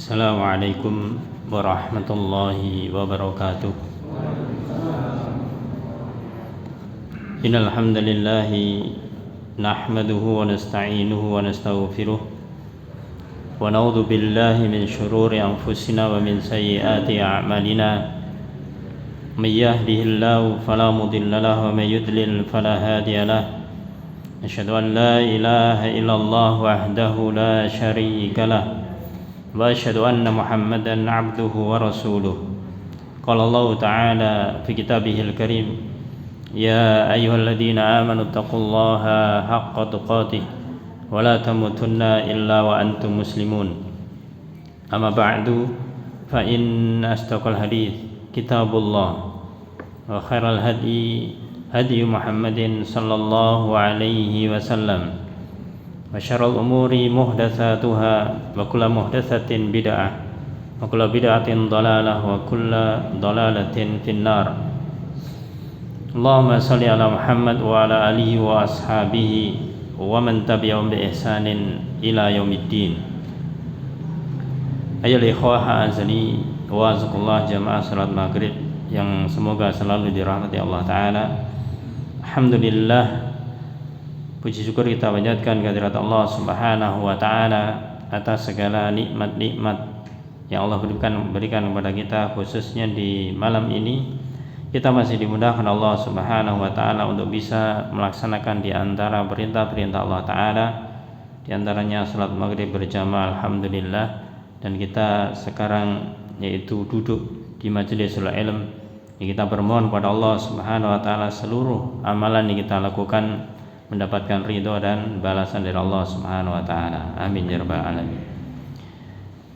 Assalamualaikum warahmatullahi wabarakatuh. Innal hamdalillah nahmaduhu wa nasta'inuhu wa nastaghfiruh wa na'udzu billahi min shururi anfusina wa min sayyiati a'malina. May yahdihillahu fala mudilla lahu wa may yudlil fala hadiya lahu. Asyhadu an la ilaha illallah wahdahu la syarika lahu wa asyhadu anna Muhammadan 'abduhu wa rasuluh. Qala Allah ta'ala fi kitabihil karim, ya ayyuhalladzina amanu taqullaha haqqa tuqatih wa la tamutunna illa wa antum muslimun. Amma ba'du, fa inna asdaqal hadits kitabullah wa khairal hadi hadi Muhammadin sallallahu alaihi wasallam wa syarrul umuri muhdatsatuha wa kullu muhdatsatin bid'ah wa kullu bid'atin dhalalah wa kullu dhalalatin finnar. Allahumma shalli ala Muhammad wa ala alihi wa ashabihi wa man tabi'ahum bi ihsanin ila yaumiddin. Ayyuhal ikhwah azani wa azakumullah jamaah salat maghrib yang semoga selalu dirahmati Allah Ta'ala. Alhamdulillah, puji syukur kita panjatkan kehadirat Allah Subhanahu wa Ta'ala atas segala nikmat-nikmat yang Allah berikan kepada kita, khususnya di malam ini. Kita masih dimudahkan Allah Subhanahu wa Ta'ala untuk bisa melaksanakan di antara perintah-perintah Allah Ta'ala, di antaranya salat maghrib berjamaah, alhamdulillah. Dan kita sekarang yaitu duduk di majlisul ilm. Kita bermohon kepada Allah Subhanahu wa Ta'ala seluruh amalan yang kita lakukan mendapatkan ridho dan balasan dari Allah Subhanahu wa Ta'ala. Amin ya rabbal alamin.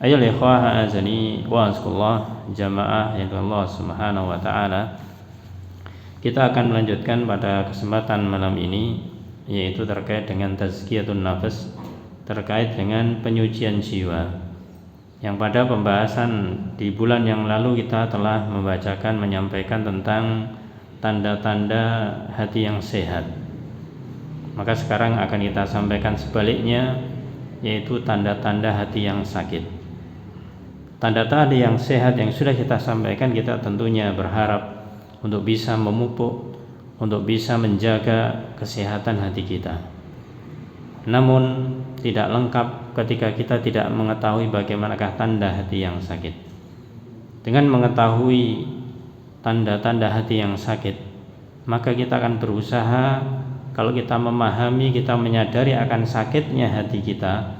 Ayyuhal ikhwah azani wa azkullah jamaah yang Allah Subhanahu wa Ta'ala. Kita akan melanjutkan pada kesempatan malam ini, yaitu terkait dengan tazkiyatun nafas, terkait dengan penyucian jiwa. Yang pada pembahasan di bulan yang lalu kita telah menyampaikan tentang tanda-tanda hati yang sehat. Maka sekarang akan kita sampaikan sebaliknya, yaitu tanda-tanda hati yang sakit. Tanda-tanda yang sehat yang sudah kita sampaikan, kita tentunya berharap untuk bisa memupuk, untuk bisa menjaga kesehatan hati kita. Namun tidak lengkap ketika kita tidak mengetahui bagaimanakah tanda hati yang sakit. Dengan mengetahui tanda-tanda hati yang sakit, maka kita akan berusaha, kalau kita memahami, kita menyadari akan sakitnya hati kita,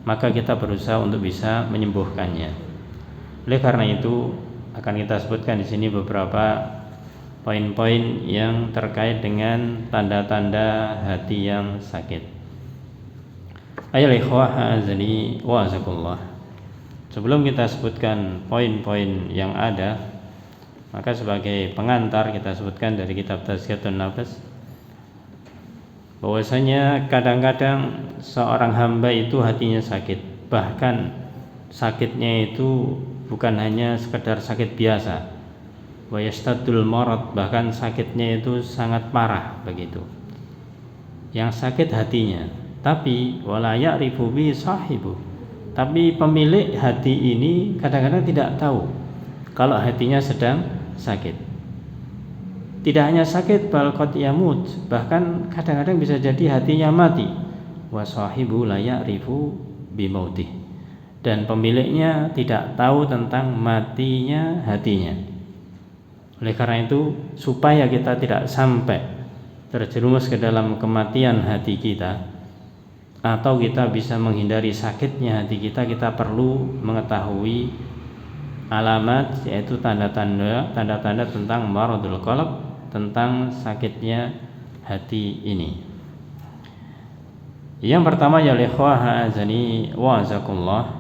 maka kita berusaha untuk bisa menyembuhkannya. Oleh karena itu akan kita sebutkan di sini beberapa poin-poin yang terkait dengan tanda-tanda hati yang sakit. Ayyuhal ikhwah azani wa azakumullah. Sebelum kita sebutkan poin-poin yang ada, maka sebagai pengantar kita sebutkan dari kitab Tazkiyatun Nafas, bahwasanya kadang-kadang seorang hamba itu hatinya sakit. Bahkan sakitnya itu bukan hanya sekedar sakit biasa, wa yastadul marad, bahkan sakitnya itu sangat parah begitu. Yang sakit hatinya, tapi wala ya'rifu bi sahibu, tapi pemilik hati ini kadang-kadang tidak tahu kalau hatinya sedang sakit. Tidak hanya sakit, bal qad yamut, bahkan kadang-kadang bisa jadi hatinya mati. Wa sahibu la ya'rifu bi mautih, dan pemiliknya tidak tahu tentang matinya hatinya. Oleh karena itu, supaya kita tidak sampai terjerumus ke dalam kematian hati kita, atau kita bisa menghindari sakitnya hati kita, kita perlu mengetahui alamat, yaitu tanda-tanda tentang maradul qalb, tentang sakitnya hati ini. Yang pertama, ya ikhwah azani wa azakumullah,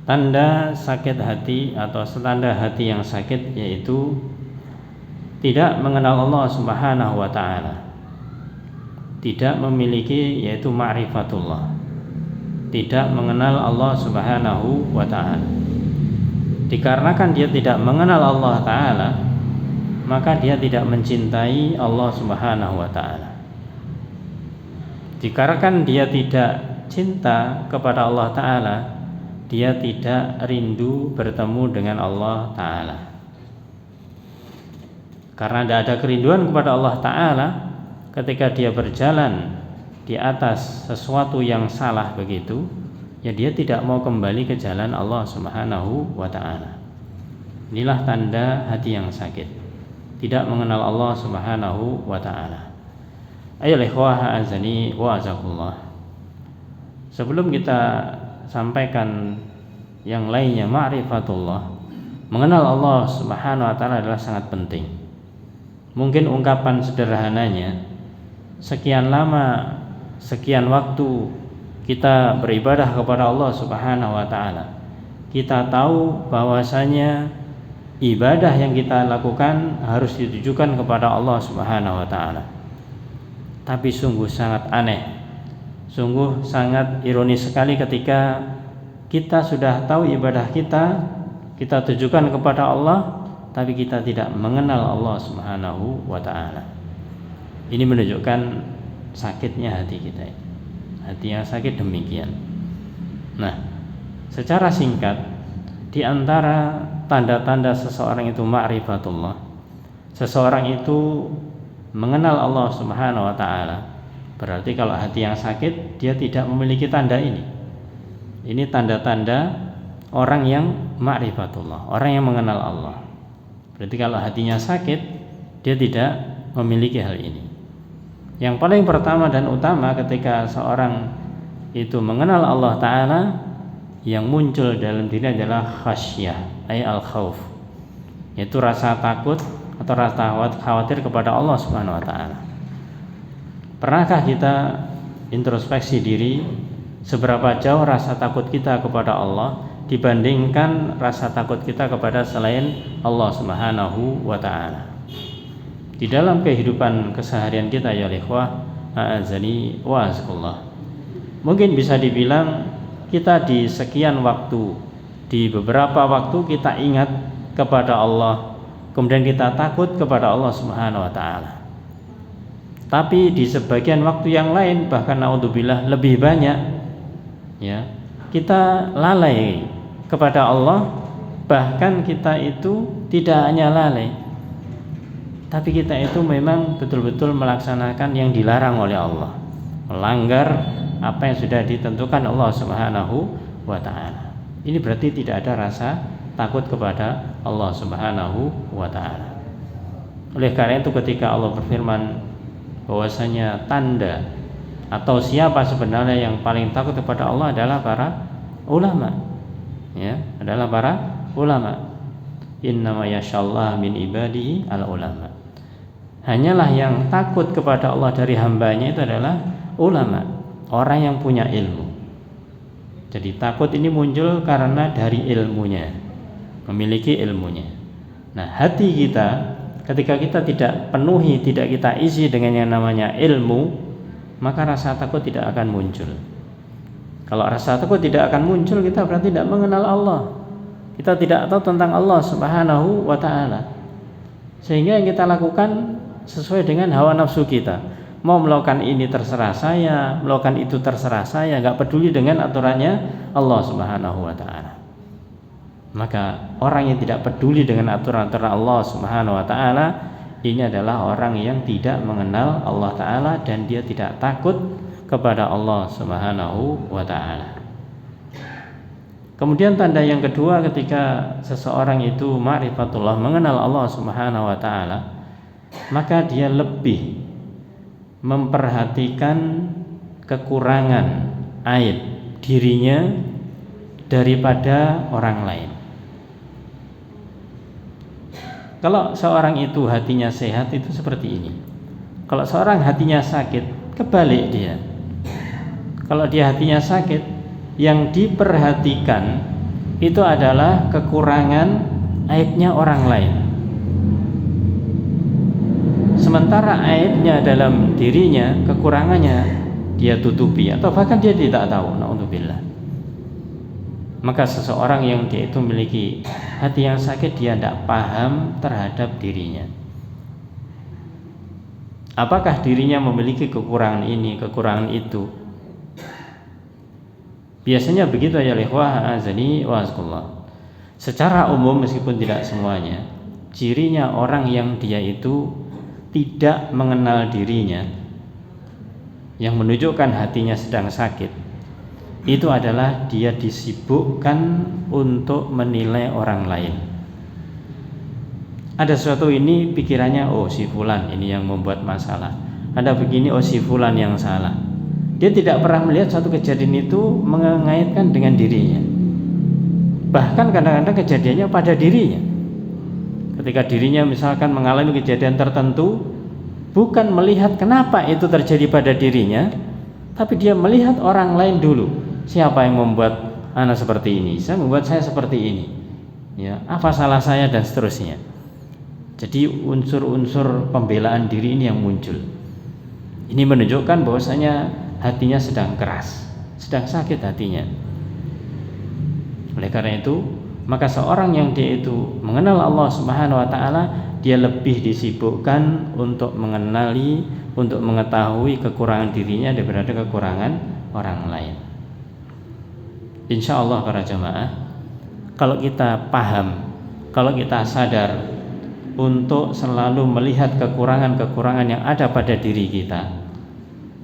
tanda sakit hati atau tanda hati yang sakit, yaitu tidak mengenal Allah Subhanahu wa Ta'ala, tidak memiliki yaitu ma'rifatullah, tidak mengenal Allah Subhanahu wa Ta'ala. Dikarenakan dia tidak mengenal Allah Ta'ala, maka dia tidak mencintai Allah Subhanahu wa Ta'ala. Dikarenakan dia tidak cinta kepada Allah Ta'ala, dia tidak rindu bertemu dengan Allah Ta'ala. Karena tidak ada kerinduan kepada Allah Ta'ala, ketika dia berjalan di atas sesuatu yang salah begitu, ya dia tidak mau kembali ke jalan Allah Subhanahu wa Ta'ala. Inilah tanda hati yang sakit, tidak mengenal Allah Subhanahu wa Ta'ala. Ayo ikhwah azani wa azakullah. Sebelum kita sampaikan yang lainnya, ma'rifatullah, mengenal Allah Subhanahu wa Ta'ala adalah sangat penting. Mungkin ungkapan sederhananya, sekian lama, sekian waktu kita beribadah kepada Allah Subhanahu wa Ta'ala, kita tahu bahwasanya ibadah yang kita lakukan harus ditujukan kepada Allah Subhanahu wa Ta'ala. Tapi sungguh sangat aneh, sungguh sangat ironis sekali ketika kita sudah tahu ibadah kita tujukan kepada Allah, tapi kita tidak mengenal Allah Subhanahu wa Ta'ala. Ini menunjukkan sakitnya hati kita. Hati yang sakit demikian. Nah, secara singkat, di antara tanda-tanda seseorang itu ma'rifatullah, seseorang itu mengenal Allah Subhanahu wa Ta'ala, berarti kalau hati yang sakit dia tidak memiliki tanda ini. Ini tanda-tanda orang yang ma'rifatullah, orang yang mengenal Allah. Berarti kalau hatinya sakit, dia tidak memiliki hal ini. Yang paling pertama dan utama ketika seorang itu mengenal Allah Ta'ala, yang muncul dalam diri adalah khasyah, ay al-khauf, yaitu rasa takut atau rasa khawatir kepada Allah Subhanahu wa Ta'ala. Pernahkah kita introspeksi diri, seberapa jauh rasa takut kita kepada Allah dibandingkan rasa takut kita kepada selain Allah Subhanahu wa Ta'ala? Di dalam kehidupan keseharian kita ya ikhwah a'azani wa azakullah, mungkin bisa dibilang kita di sekian waktu, di beberapa waktu kita ingat kepada Allah, kemudian kita takut kepada Allah Subhanahu wa Ta'ala. Tapi di sebagian waktu yang lain, bahkan naudzubillah lebih banyak, ya, kita lalai kepada Allah. Bahkan kita itu tidak hanya lalai, tapi kita itu memang betul-betul melaksanakan yang dilarang oleh Allah, melanggar apa yang sudah ditentukan Allah Subhanahu wa Ta'ala. Ini berarti tidak ada rasa takut kepada Allah Subhanahu wa Ta'ala. Oleh karena itu ketika Allah berfirman bahwasanya tanda atau siapa sebenarnya yang paling takut kepada Allah adalah para ulama, ya, adalah para ulama. Innama yasyallah min ibadihi al ulama. Hanyalah yang takut kepada Allah dari hambanya itu adalah ulama, orang yang punya ilmu. Jadi takut ini muncul karena dari ilmunya, memiliki ilmunya. Nah, hati kita ketika kita tidak penuhi, tidak kita isi dengan yang namanya ilmu, maka rasa takut tidak akan muncul. Kalau rasa takut tidak akan muncul, kita berarti tidak mengenal Allah. Kita tidak tahu tentang Allah Subhanahu wa Ta'ala. Sehingga yang kita lakukan sesuai dengan hawa nafsu kita. Mau melakukan ini terserah saya, melakukan itu terserah saya, enggak peduli dengan aturannya Allah Subhanahu wa Ta'ala. Maka orang yang tidak peduli dengan aturan-aturan Allah Subhanahu wa Ta'ala, ini adalah orang yang tidak mengenal Allah Ta'ala dan dia tidak takut kepada Allah Subhanahu wa Ta'ala. Kemudian tanda yang kedua ketika seseorang itu ma'rifatullah, mengenal Allah Subhanahu wa Ta'ala, maka dia lebih memperhatikan kekurangan aib dirinya daripada orang lain. Kalau seorang itu hatinya sehat itu seperti ini. Kalau seorang hatinya sakit, kebalik dia. Kalau dia hatinya sakit, yang diperhatikan itu adalah kekurangan aibnya orang lain. Sementara aibnya dalam dirinya, kekurangannya dia tutupi atau bahkan dia tidak tahu, naudzubillah. Maka seseorang yang dia itu memiliki hati yang sakit, dia tidak paham terhadap dirinya. Apakah dirinya memiliki kekurangan ini, kekurangan itu? Biasanya begitu ya ikhwah azani wa azkullah. Secara umum meskipun tidak semuanya, cirinya orang yang dia itu tidak mengenal dirinya, yang menunjukkan hatinya sedang sakit, itu adalah dia disibukkan untuk menilai orang lain. Ada sesuatu ini pikirannya, oh si fulan ini yang membuat masalah, ada begini, oh si fulan yang salah. Dia tidak pernah melihat suatu kejadian itu mengaitkan dengan dirinya. Bahkan kadang-kadang kejadiannya pada dirinya. Ketika dirinya misalkan mengalami kejadian tertentu, bukan melihat kenapa itu terjadi pada dirinya, tapi dia melihat orang lain dulu. Siapa yang membuat anak seperti ini? Saya membuat saya seperti ini. Ya, apa salah saya dan seterusnya. Jadi unsur-unsur pembelaan diri ini yang muncul. Ini menunjukkan bahwasanya hatinya sedang keras, sedang sakit hatinya. Oleh karena itu, maka seorang yang dia itu mengenal Allah Subhanahu wa taala, dia lebih disibukkan untuk mengenali, untuk mengetahui kekurangan dirinya daripada kekurangan orang lain. Insya Allah para jamaah, kalau kita paham, kalau kita sadar untuk selalu melihat kekurangan-kekurangan yang ada pada diri kita,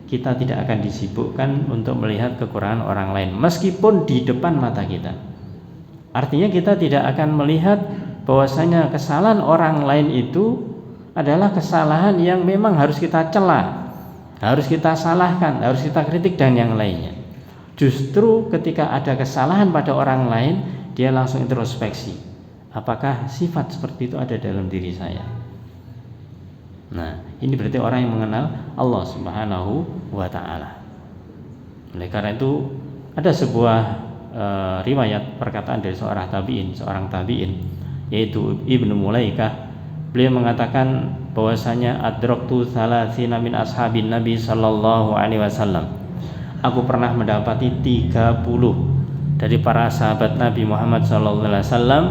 kita tidak akan disibukkan untuk melihat kekurangan orang lain meskipun di depan mata kita. Artinya kita tidak akan melihat bahwasanya kesalahan orang lain itu adalah kesalahan yang memang harus kita cela, harus kita salahkan, harus kita kritik dan yang lainnya. Justru ketika ada kesalahan pada orang lain, dia langsung introspeksi, apakah sifat seperti itu ada dalam diri saya. Nah, ini berarti orang yang mengenal Allah Subhanahu wa ta'ala. Oleh karena itu ada sebuah riwayat perkataan dari seorang tabi'in, yaitu Ibnu Mulaikah. Beliau mengatakan bahwasanya adraktu thalathina min ashabin Nabi sallallahu alaihi wasallam. Aku pernah mendapati 30 dari para sahabat Nabi Muhammad sallallahu alaihi wasallam.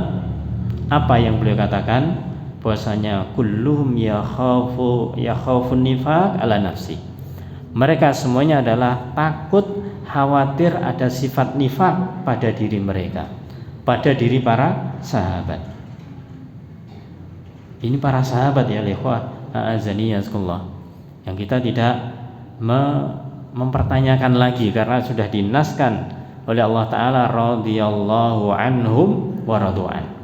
Apa yang beliau katakan? Bahwasanya kulluhum yakhafun nifaq ala nafsi. Mereka semuanya adalah takut, khawatir ada sifat nifaq pada diri mereka, pada diri para sahabat. Ini para sahabat ya ikhwah a'azani yazkullah, yang kita tidak mempertanyakan lagi karena sudah dinaskan oleh Allah Ta'ala radhiyallahu anhum wa radu'an.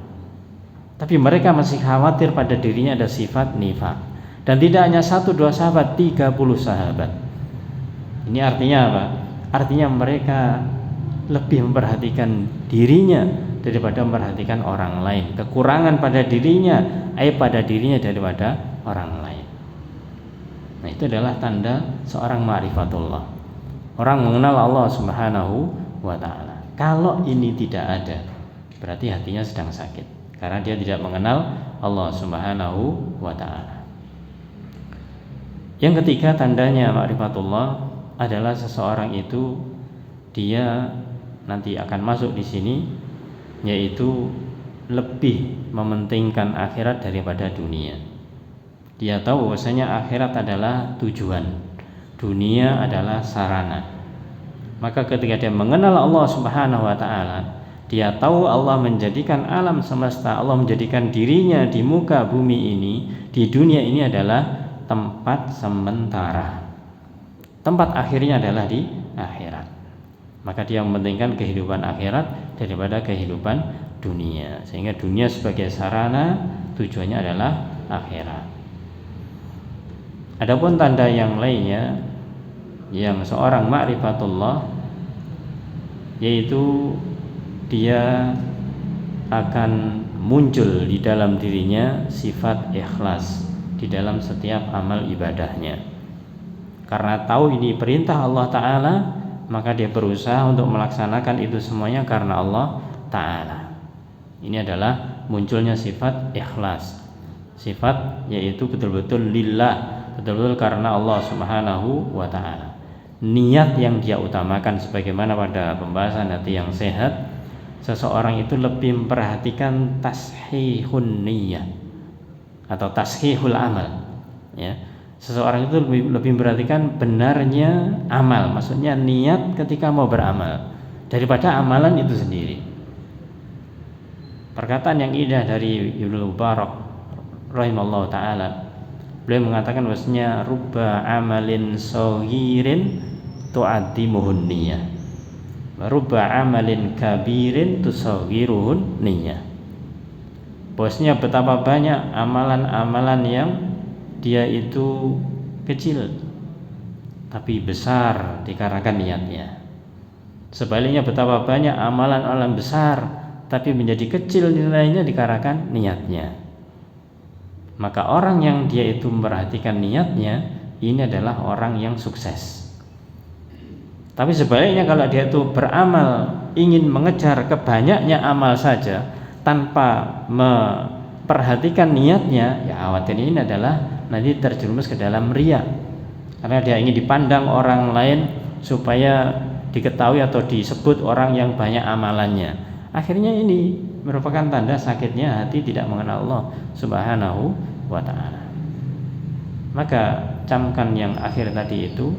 Tapi mereka masih khawatir pada dirinya ada sifat nifaq. Dan tidak hanya 1-2 sahabat, 30 sahabat. Ini artinya apa? Artinya mereka lebih memperhatikan dirinya daripada memperhatikan orang lain. Kekurangan pada dirinya, aib pada dirinya daripada orang lain. Nah, itu adalah tanda seorang ma'rifatullah. Orang mengenal Allah Subhanahu wa ta'ala. Kalau ini tidak ada, berarti hatinya sedang sakit, karena dia tidak mengenal Allah Subhanahu wa ta'ala. Yang ketiga tandanya ma'rifatullah adalah seseorang itu dia nanti akan masuk di sini, yaitu lebih mementingkan akhirat daripada dunia. Dia tahu bahwasanya akhirat adalah tujuan, dunia adalah sarana. Maka ketika dia mengenal Allah Subhanahu wa ta'ala, dia tahu Allah menjadikan alam semesta, Allah menjadikan dirinya di muka bumi ini, di dunia ini adalah tempat sementara. Tempat akhirnya adalah di akhirat. Maka dia mementingkan kehidupan akhirat daripada kehidupan dunia. Sehingga dunia sebagai sarana, tujuannya adalah akhirat. Adapun tanda yang lainnya yang seorang ma'rifatullah, yaitu dia akan muncul di dalam dirinya sifat ikhlas di dalam setiap amal ibadahnya. Karena tahu ini perintah Allah Ta'ala, maka dia berusaha untuk melaksanakan itu semuanya karena Allah Ta'ala. Ini adalah munculnya sifat ikhlas. Sifat yaitu betul-betul lillah, betul-betul karena Allah Subhanahu wa ta'ala. Niat yang dia utamakan, sebagaimana pada pembahasan hati yang sehat, seseorang itu lebih memperhatikan tashihun niyah atau tashihul amal, ya. Seseorang itu lebih memperhatikan benarnya amal, maksudnya niat ketika mau beramal. daripada amalan itu sendiri. Perkataan yang indah dari Ibnu Mubarak rahimallahu taala, beliau mengatakan bahwasanya rubba amalin saghirin tu'addimuhun niyah wa rubba amalin kabirin tusaghiruhun niyah. Bahwasanya betapa banyak amalan-amalan yang dia itu kecil tapi besar dikarenakan niatnya. Sebaliknya betapa banyak amalan-amalan besar tapi menjadi kecil nilainya dikarenakan niatnya. Maka orang yang dia itu memperhatikan niatnya, ini adalah orang yang sukses. Tapi sebaliknya kalau dia itu beramal ingin mengejar kebanyaknya amal saja tanpa memperhatikan niatnya, ya khawatir ini adalah nanti terjerumus ke dalam riya. Karena dia ingin dipandang orang lain supaya diketahui atau disebut orang yang banyak amalannya. Akhirnya ini merupakan tanda sakitnya hati tidak mengenal Allah Subhanahu wa ta'ala. Maka camkan yang akhir tadi itu,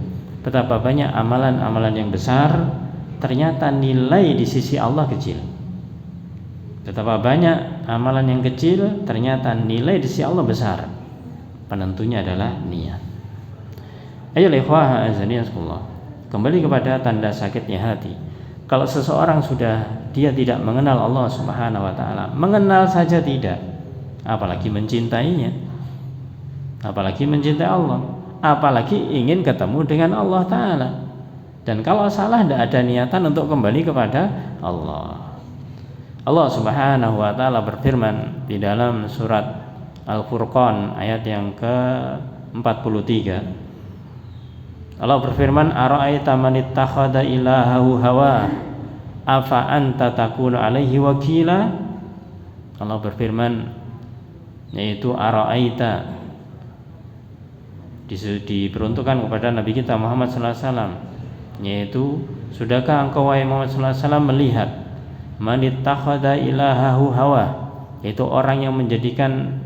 betapa banyak amalan-amalan yang besar ternyata nilai di sisi Allah kecil. Betapa banyak amalan yang kecil ternyata nilai di sisi Allah besar. Penentunya adalah niat. Ayolah ikhwah azanillah, kembali kepada tanda sakitnya hati. Kalau seseorang sudah dia tidak mengenal Allah Subhanahu wa ta'ala, mengenal saja tidak, apalagi mencintainya, apalagi mencintai Allah, apalagi ingin ketemu dengan Allah ta'ala. Dan kalau salah tidak ada niatan untuk kembali kepada Allah. Allah Subhanahu wa ta'ala berfirman di dalam surat Al-Furqan ayat yang ke-43. Allah berfirman, ara'aita man ittakhadha ilahahu hawa afa anta takunu alaihi wakila. Allah berfirman, yaitu ara'aita diperuntukkan kepada Nabi kita Muhammad sallallahu alaihi wasallam, yaitu sudahkah engkau wahai Muhammad sallallahu alaihi wasallam melihat man ittakhadha ilahahu hawa, yaitu orang yang menjadikan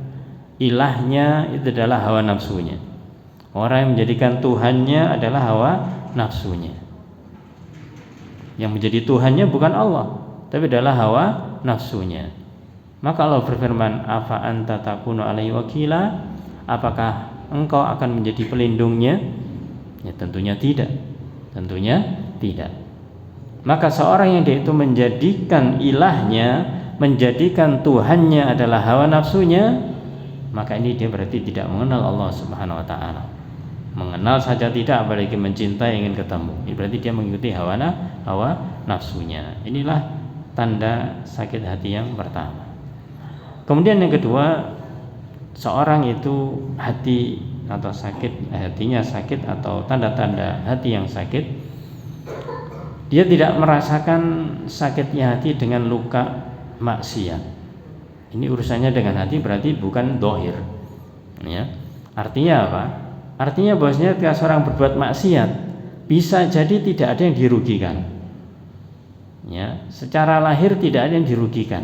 ilahnya itu adalah hawa nafsunya. Orang yang menjadikan Tuhannya adalah hawa nafsunya. Yang menjadi Tuhannya bukan Allah, tapi adalah hawa nafsunya. Maka Allah berfirman, afa anta takunu alaihi wakila, apakah engkau akan menjadi pelindungnya? Ya tentunya tidak. Tentunya tidak. Maka seorang yang dia itu menjadikan ilahnya, menjadikan Tuhannya adalah hawa nafsunya, maka ini dia berarti tidak mengenal Allah Subhanahu wa ta'ala. Mengenal saja tidak, apalagi mencintai, ingin ketemu. Ini berarti dia mengikuti hawa nafsunya. Inilah tanda sakit hati yang pertama. Kemudian yang kedua, seorang itu hati atau sakit, hatinya sakit atau tanda-tanda hati yang sakit, dia tidak merasakan sakitnya hati dengan luka maksiat. Ini urusannya dengan hati berarti bukan dohir. Ya. Artinya apa? Artinya bahwasanya ketika seorang berbuat maksiat bisa jadi tidak ada yang dirugikan. Ya, secara lahir tidak ada yang dirugikan.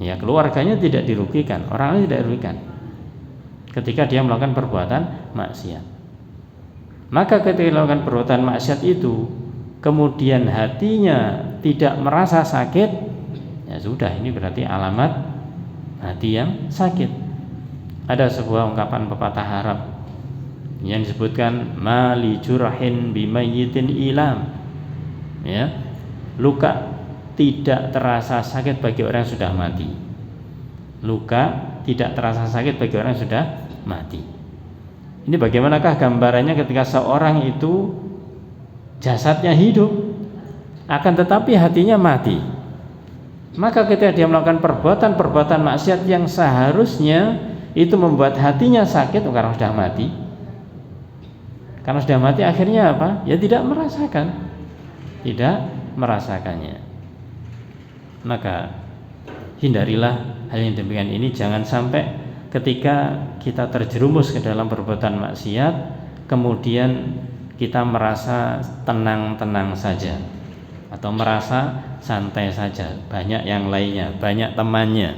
Ya, keluarganya tidak dirugikan, orang lain tidak dirugikan ketika dia melakukan perbuatan maksiat. Maka ketika melakukan perbuatan maksiat itu kemudian hatinya tidak merasa sakit, ya sudah, ini berarti alamat hati yang sakit. Ada sebuah ungkapan pepatah Arab yang disebutkan mali jurahin bimayyitin ilam. Ya, luka tidak terasa sakit bagi orang yang sudah mati. Luka tidak terasa sakit bagi orang yang sudah mati. Ini bagaimanakah gambarannya ketika seorang itu jasadnya hidup, akan tetapi hatinya mati. Maka ketika dia melakukan perbuatan-perbuatan maksiat yang seharusnya itu membuat hatinya sakit karena sudah mati. Karena sudah mati akhirnya apa? Ya tidak merasakannya. Maka hindarilah hal yang demikian ini. Jangan sampai ketika kita terjerumus ke dalam perbuatan maksiat kemudian kita merasa tenang-tenang saja atau merasa santai saja, banyak yang lainnya, banyak temannya,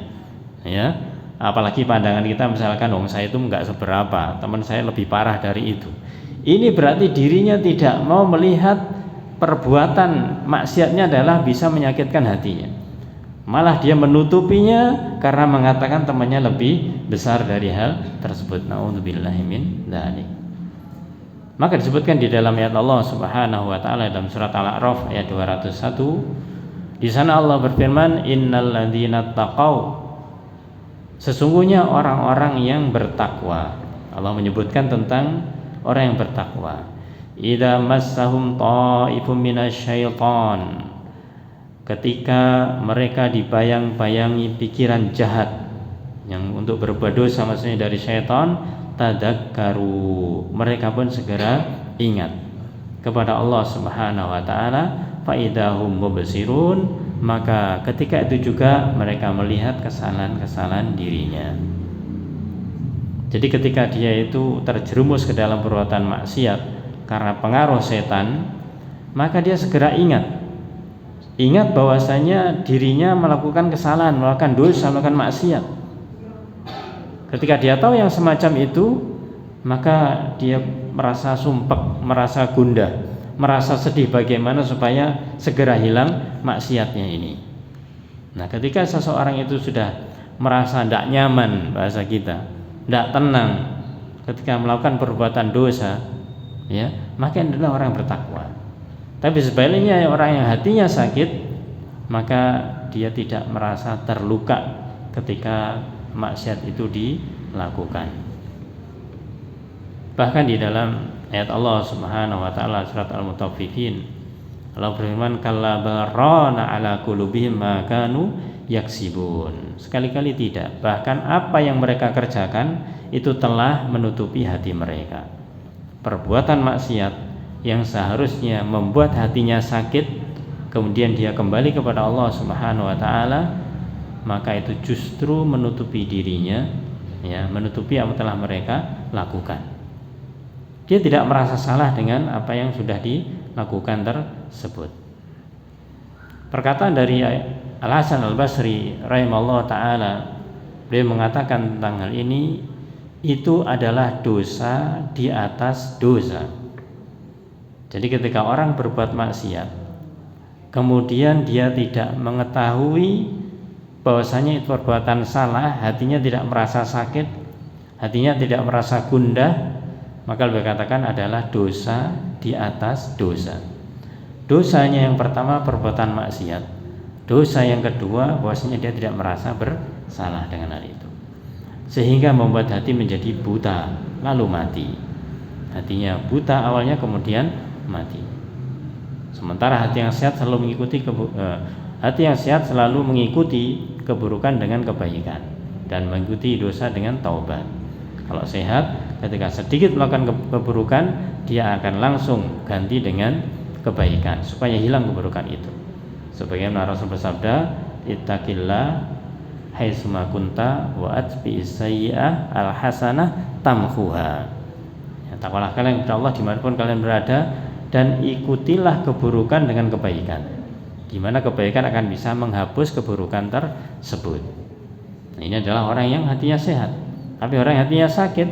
ya. Apalagi pandangan kita misalkan, saya itu enggak seberapa, teman saya lebih parah dari itu. Ini berarti dirinya tidak mau melihat perbuatan maksiatnya adalah bisa menyakitkan hatinya. Malah dia menutupinya karena mengatakan temannya lebih besar dari hal tersebut. Na'udzubillahi min dzalik. Maka disebutkan di dalam ayat Allah Subhanahu wa taala dalam surat Al-A'raf ayat 201. Di sana Allah berfirman, "Innal ladzina taqau", sesungguhnya orang-orang yang bertakwa. Allah menyebutkan tentang orang yang bertakwa. "Idza massahum ta'ifum minasyaiton", ketika mereka dibayang-bayangi pikiran jahat yang untuk berbuat dosa, maksudnya dari syaitan, tadzakkaru, mereka pun segera ingat kepada Allah Subhanahu wa taala, fa idahum mubsirun, maka ketika itu juga mereka melihat kesalahan-kesalahan dirinya. Jadi ketika dia itu terjerumus ke dalam perbuatan maksiat karena pengaruh setan, maka dia segera ingat bahwasanya dirinya melakukan kesalahan, melakukan dosa, melakukan maksiat. Ketika dia tahu yang semacam itu, maka dia merasa sumpek, merasa gundah, merasa sedih bagaimana supaya segera hilang maksiatnya ini. Nah, ketika seseorang itu sudah merasa tidak nyaman, bahasa kita, tidak tenang ketika melakukan perbuatan dosa, ya, maka adalah orang yang bertakwa. Tapi sebaliknya orang yang hatinya sakit, maka dia tidak merasa terluka ketika maksiat itu dilakukan. Bahkan di dalam ayat Allah Subhanahu wa taala surat Al-Mutaffifin, Allah berfirman, "Kalla barana ala qulubihim ma kanu yaksibun." Sekali-kali tidak, bahkan apa yang mereka kerjakan itu telah menutupi hati mereka. Perbuatan maksiat yang seharusnya membuat hatinya sakit, kemudian dia kembali kepada Allah Subhanahu wa taala, maka itu justru menutupi dirinya, ya, menutupi apa yang telah mereka lakukan. Dia tidak merasa salah dengan apa yang sudah dilakukan tersebut. Perkataan dari Al-Hasan Al-Basri rahimahullah taala, beliau mengatakan tentang hal ini, itu adalah dosa di atas dosa. Jadi ketika orang berbuat maksiat, kemudian dia tidak mengetahui bahwasanya itu perbuatan salah, hatinya tidak merasa sakit, hatinya tidak merasa gundah, maka beliau katakan adalah dosa di atas dosa. Dosanya yang pertama perbuatan maksiat, dosa yang kedua bahwasanya dia tidak merasa bersalah dengan hal itu, sehingga membuat hati menjadi buta lalu mati. Hatinya buta awalnya, kemudian mati. Sementara hati yang sehat selalu mengikuti keburukan dengan kebaikan dan mengikuti dosa dengan taubat. Kalau sehat, ketika sedikit melakukan keburukan, dia akan langsung ganti dengan kebaikan supaya hilang keburukan itu. Sebagaimana Rasul bersabda, "Ittaqillah haitsuma kunta wa atbi'is sayyi'ah al-hasanah tamhuha." Ya, takwalah kalian kepada Allah dimanapun kalian berada, dan ikutilah keburukan dengan kebaikan, di mana kebaikan akan bisa menghapus keburukan tersebut. Nah, ini adalah orang yang hatinya sehat. Tapi orang yang hatinya sakit,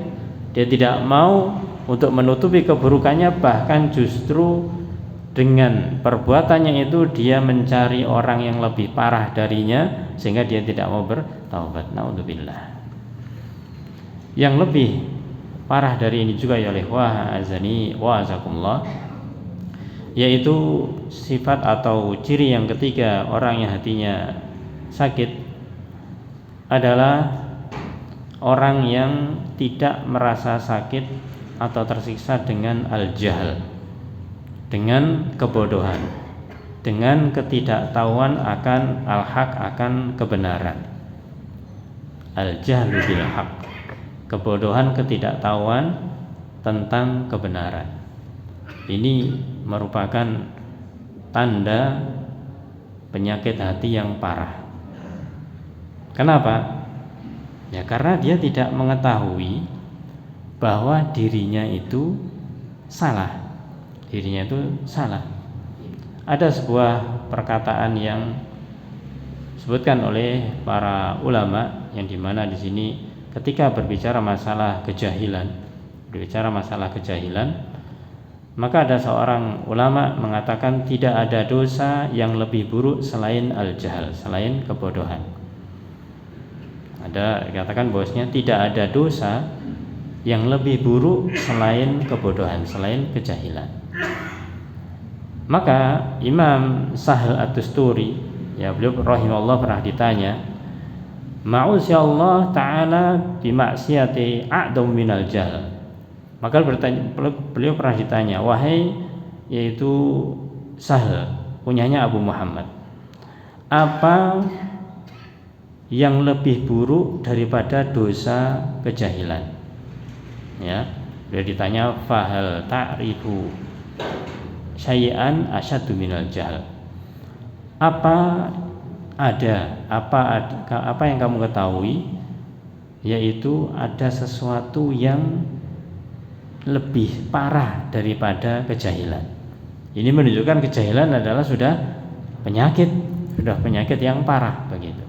dia tidak mau untuk menutupi keburukannya, bahkan justru dengan perbuatannya itu dia mencari orang yang lebih parah darinya sehingga dia tidak mau bertaubat. Naudzubillah. Yang lebih parah dari ini juga ya ikhwah azani wa azakumullah, yaitu sifat atau ciri yang ketiga orang yang hatinya sakit adalah orang yang tidak merasa sakit atau tersiksa dengan al-jahl, dengan kebodohan, dengan ketidaktahuan akan al-haq, akan kebenaran. Al-jahlu bil haq, kebodohan, ketidaktahuan tentang kebenaran. Ini merupakan tanda penyakit hati yang parah. Kenapa? Ya karena dia tidak mengetahui bahwa dirinya itu salah. Dirinya itu salah. Ada sebuah perkataan yang disebutkan oleh para ulama yang dimana di sini ketika berbicara masalah kejahilan, Maka ada seorang ulama mengatakan tidak ada dosa yang lebih buruk selain al-jahl, selain kebodohan. Ada dikatakan bahwasanya tidak ada dosa yang lebih buruk selain kebodohan, selain kejahilan. Maka Imam Sahal At-Tusturi, ya beliau rahimahullah pernah ditanya, ma'usyallah ta'ala bimaksiyati a'dam minal jahl. Maka beliau pernah ditanya, wahai yaitu Sahal, punyanya Abu Muhammad, apa yang lebih buruk daripada dosa kejahilan? Ya, beliau ditanya, fahal ta'rifu syai'an asyaddu minal jahl. Apa yang kamu ketahui, yaitu ada sesuatu yang lebih parah daripada kejahilan. Ini menunjukkan kejahilan adalah sudah penyakit yang parah begitu.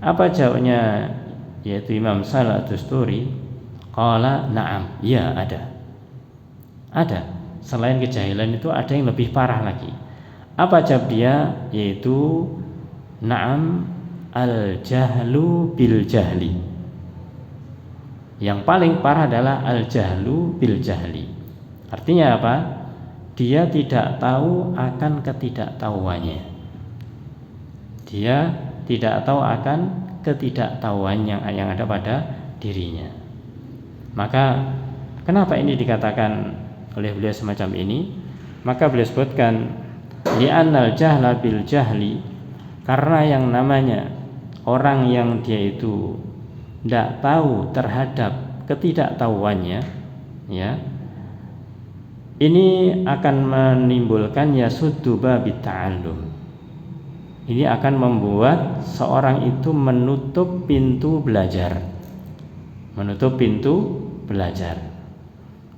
Apa jawabnya yaitu Imam Shalih At-Tusturi? Qala na'am, iya ada. Selain kejahilan itu ada yang lebih parah lagi. Apa jawab dia? Yaitu na'am al-jahlu bil jahli. Yang paling parah adalah al-jahlu bil jahli. Artinya apa? Dia tidak tahu akan ketidaktahuannya. Dia tidak tahu akan ketidaktahuan yang ada pada dirinya. Maka kenapa ini dikatakan oleh beliau semacam ini? Maka beliau sebutkan li'annal jahla bil jahli, karena yang namanya orang yang dia itu tidak tahu terhadap ketidaktahuannya, ya, ini akan menimbulkan yasuddu babit ta'allum. Ini akan membuat seorang itu menutup pintu belajar.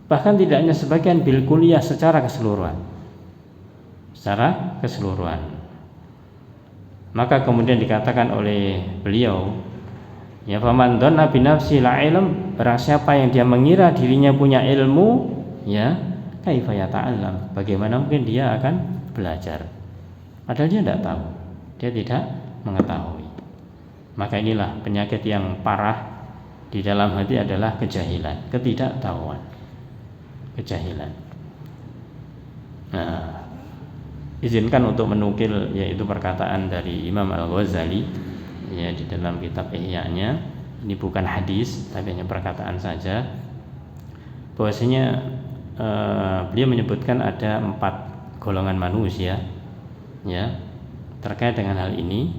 Bahkan tidak hanya sebagian, bil kuliah, secara keseluruhan. Maka kemudian dikatakan oleh beliau, ya, faman dhanna bi nafsi la ilm, barang siapa yang dia mengira dirinya punya ilmu, ya, kaifa yata'allam, bagaimana mungkin dia akan belajar, padahal dia tidak tahu, dia tidak mengetahui. Maka inilah penyakit yang parah di dalam hati adalah kejahilan, ketidaktahuan, kejahilan. Nah, izinkan untuk menukil yaitu perkataan dari Imam Al-Ghazali, ya, di dalam kitab Ihya-nya. Ini bukan hadis tapi hanya perkataan saja, bahwasanya beliau menyebutkan ada 4 golongan manusia, ya, terkait dengan hal ini.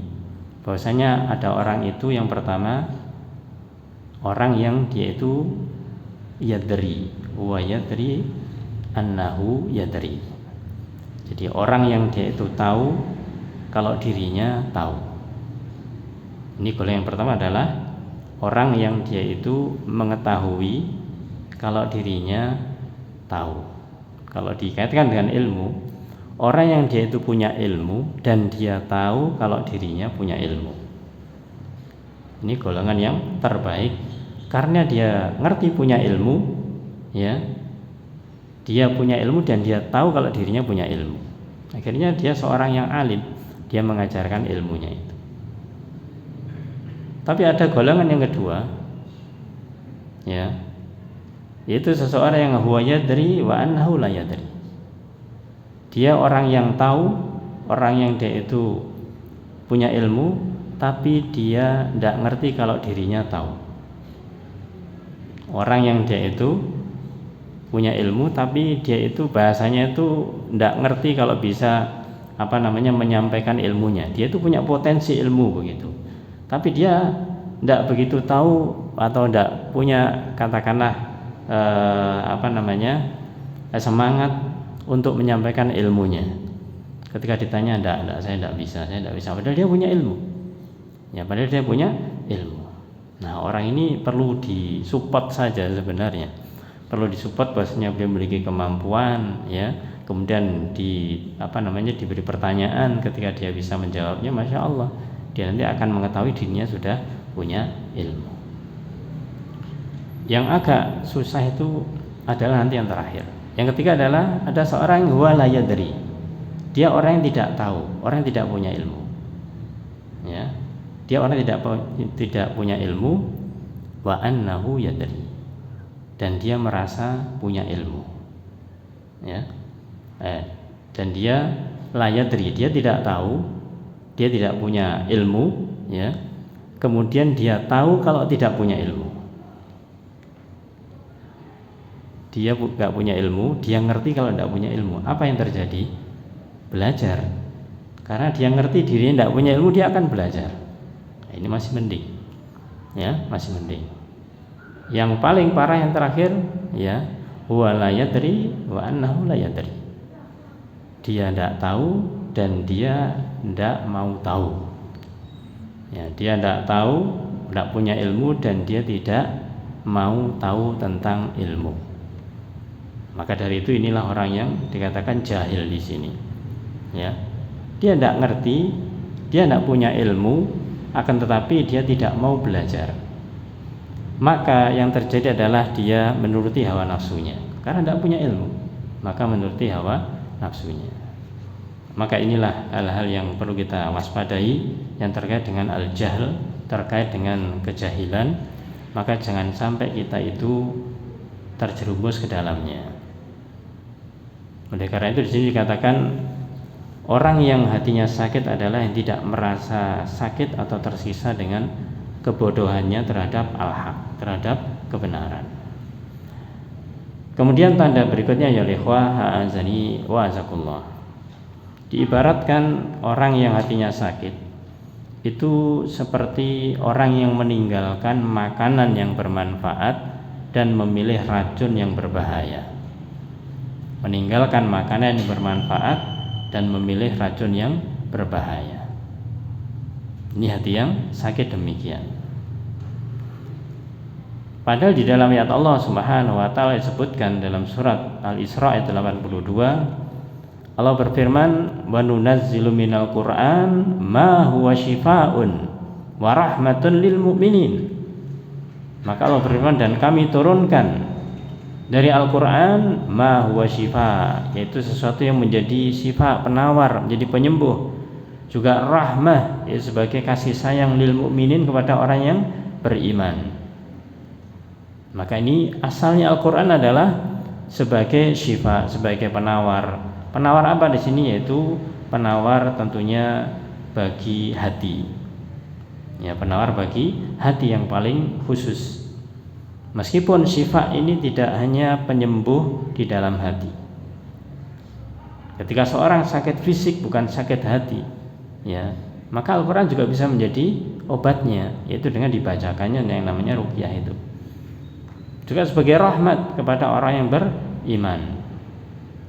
Bahwasanya ada orang itu, yang pertama orang yang dia itu yadri wa yadri annahu yadri. Jadi orang yang dia itu tahu kalau dirinya tahu. Ini golongan yang pertama adalah orang yang dia itu mengetahui kalau dirinya tahu. Kalau dikaitkan dengan ilmu, orang yang dia itu punya ilmu dan dia tahu kalau dirinya punya ilmu. Ini golongan yang terbaik karena dia ngerti punya ilmu, ya. Dia punya ilmu dan dia tahu kalau dirinya punya ilmu. Akhirnya dia seorang yang alim, dia mengajarkan ilmunya itu. Tapi ada golongan yang kedua, ya, yaitu seseorang yang huwa yadri wa annahu la yadri. Dia orang yang tahu, orang yang dia itu punya ilmu, tapi dia tidak ngerti kalau dirinya tahu. Orang yang dia itu punya ilmu, tapi dia itu bahasanya itu tidak ngerti kalau bisa menyampaikan ilmunya. Dia itu punya potensi ilmu begitu, tapi dia tidak begitu tahu atau tidak punya semangat untuk menyampaikan ilmunya. Ketika ditanya, saya tidak bisa. Padahal dia punya ilmu. Ya, padahal dia punya ilmu. Nah, orang ini perlu disupport saja sebenarnya. Perlu disupport bahwasanya dia memiliki kemampuan, ya. Kemudian diberi pertanyaan, ketika dia bisa menjawabnya, masya Allah, dia nanti akan mengetahui dirinya sudah punya ilmu. Yang agak susah itu adalah nanti yang terakhir, Yang ketiga adalah ada seorang huwa la yadri. Dia orang yang tidak tahu, orang yang tidak punya ilmu. Ya. Dia orang yang tidak punya ilmu, wa annahu yadri. Dan dia merasa punya ilmu. Ya. Dan dia la yadri, dia tidak tahu, dia tidak punya ilmu, ya. Kemudian dia tahu kalau tidak punya ilmu. Dia nggak punya ilmu, dia ngerti kalau tidak punya ilmu. Apa yang terjadi? Belajar. Karena dia ngerti dirinya tidak punya ilmu, dia akan belajar. Nah, ini masih mending, ya, masih mending. Yang paling parah yang terakhir, ya, huwa la yadri wa annahu la yadri. Dia tidak tahu dan dia tidak mau tahu. Ya, dia tidak tahu, tidak punya ilmu dan dia tidak mau tahu tentang ilmu. Maka dari itu inilah orang yang dikatakan jahil di sini. Ya, dia tidak ngerti, dia tidak punya ilmu, akan tetapi dia tidak mau belajar. Maka yang terjadi adalah dia menuruti hawa nafsunya. Karena tidak punya ilmu, maka menuruti hawa nafsunya. Maka inilah hal-hal yang perlu kita waspadai yang terkait dengan al-jahl, terkait dengan kejahilan. Maka jangan sampai kita itu terjerumus ke dalamnya. Oleh karena itu di sini dikatakan orang yang hatinya sakit adalah yang tidak merasa sakit atau tersisa dengan kebodohannya terhadap al-haq, terhadap kebenaran. Kemudian tanda berikutnya ya ikhwah ha'azani wa azakullah. Diibaratkan orang yang hatinya sakit itu seperti orang yang meninggalkan makanan yang bermanfaat dan memilih racun yang berbahaya. Meninggalkan makanan yang bermanfaat dan memilih racun yang berbahaya. Ini hati yang sakit demikian. Padahal di dalam ayat Allah Subhanahu wa taala disebutkan dalam surat Al-Isra ayat 82, Allah berfirman, "Wa nunazzilu minal Qur'an ma huwa syifaa'un wa rahmatun lil mu'minin." Maka Allah berfirman, dan kami turunkan dari Al-Quran ma huwa syifa, yaitu sesuatu yang menjadi syifa, penawar, menjadi penyembuh, juga rahmah, yaitu sebagai kasih sayang lil mu'minin kepada orang yang beriman. Maka ini asalnya Al-Quran adalah sebagai syifa, sebagai penawar. Penawar apa di sini? Yaitu penawar tentunya bagi hati. Ya, penawar bagi hati yang paling khusus. Meskipun syifa ini tidak hanya penyembuh di dalam hati. Ketika seorang sakit fisik bukan sakit hati, ya, maka Al-Quran juga bisa menjadi obatnya, yaitu dengan dibacakannya yang namanya ruqyah itu. Juga sebagai rahmat kepada orang yang beriman.